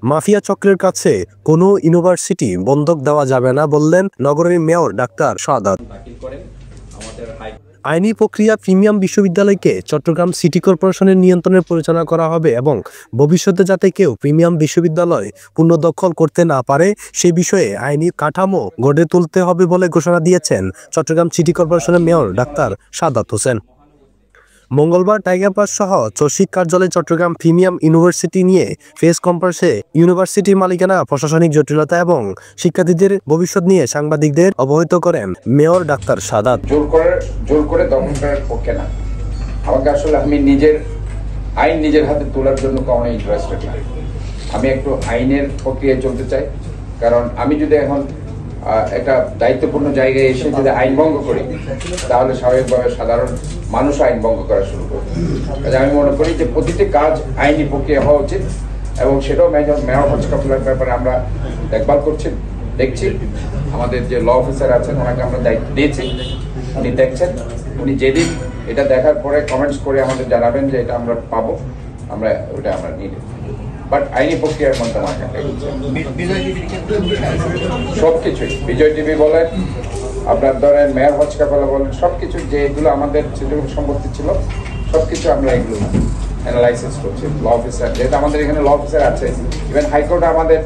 Mafia চক্রের কাছে কোনো ইউনিভার্সিটি বন্ধক দেওয়া যাবে না বললেন নগরের মেয়র ডাক্তার শাহাদাত। আইনি প্রক্রিয়া প্রিমিয়াম বিশ্ববিদ্যালয়কে চট্টগ্রাম সিটি কর্পোরেশনের নিয়ন্ত্রণে পরিচালনা করা হবে এবং ভবিষ্যতে যাতে কেউ প্রিমিয়াম বিশ্ববিদ্যালয় পুনর্দখল করতে না পারে সে বিষয়ে আইনি কাঠামো গড়ে তুলতে হবে বলে ঘোষণা দিয়েছেন চট্টগ্রাম সিটি কর্পোরেশনের মেয়র ডাক্তার শাহাদাত হোসেন। মঙ্গলবার টাইগার পাস সহ চসিক কার্যালয়ে চট্টগ্রাম প্রিমিয়াম ইউনিভার্সিটি নিয়ে প্রেস কনফারেন্সে ইউনিভার্সিটির মালিকানা, প্রশাসনিক জটিলতা এবং শিক্ষার্থীদের ভবিষ্যৎ নিয়ে সাংবাদিকদের অবহিত করেন মেয়র ডাক্তার শাহাদাত। জোর করে দমন করার পক্ষে না, আমাকে আসলে আমি আইন নিজের হাতে তোলার জন্য কোনো ইন্টারেস্টেড না। আমি একটু আইনের প্রক্রিয়ায় চলতে চাই, কারণ আমি যদি এখন একটা দায়িত্বপূর্ণ জায়গায় এসে যদি আইন ভঙ্গ করি তাহলে স্বাভাবিকভাবে সাধারণ মানুষ আইন ভঙ্গ করা শুরু করবে। আমি মনে করি যে প্রতিটি কাজ আইনি প্রক্রিয়া হওয়া উচিত এবং সেটাও মেয়র হস্তক্ষেপের ব্যাপারে আমরা দেখভাল দেখছি। আমাদের যে ল অফিসার আছেন ওনাকে আমরা দায়িত্ব দিয়েছি, উনি দেখছেন। উনি যেদিন এটা দেখার পরে কমেন্টস করে আমাদের জানাবেন যে এটা আমরা পাবো, আমরা ওটা আমরা নিয়ে নেব। বাট আইনি প্রক্রিয়ার মধ্যে সবকিছুই বিজয় টিভি বলেন, আপনার ধরেন মেয়র হজকাপালা বলেন, সবকিছু যেগুলো আমাদের সম্পত্তি ছিল সবকিছু আমরা এগুলো অ্যানালাইসিস করছি। ল অফিসার যেহেতু আমাদের এখানে ল অফিসার আছে, ইভেন হাইকোর্ট আমাদের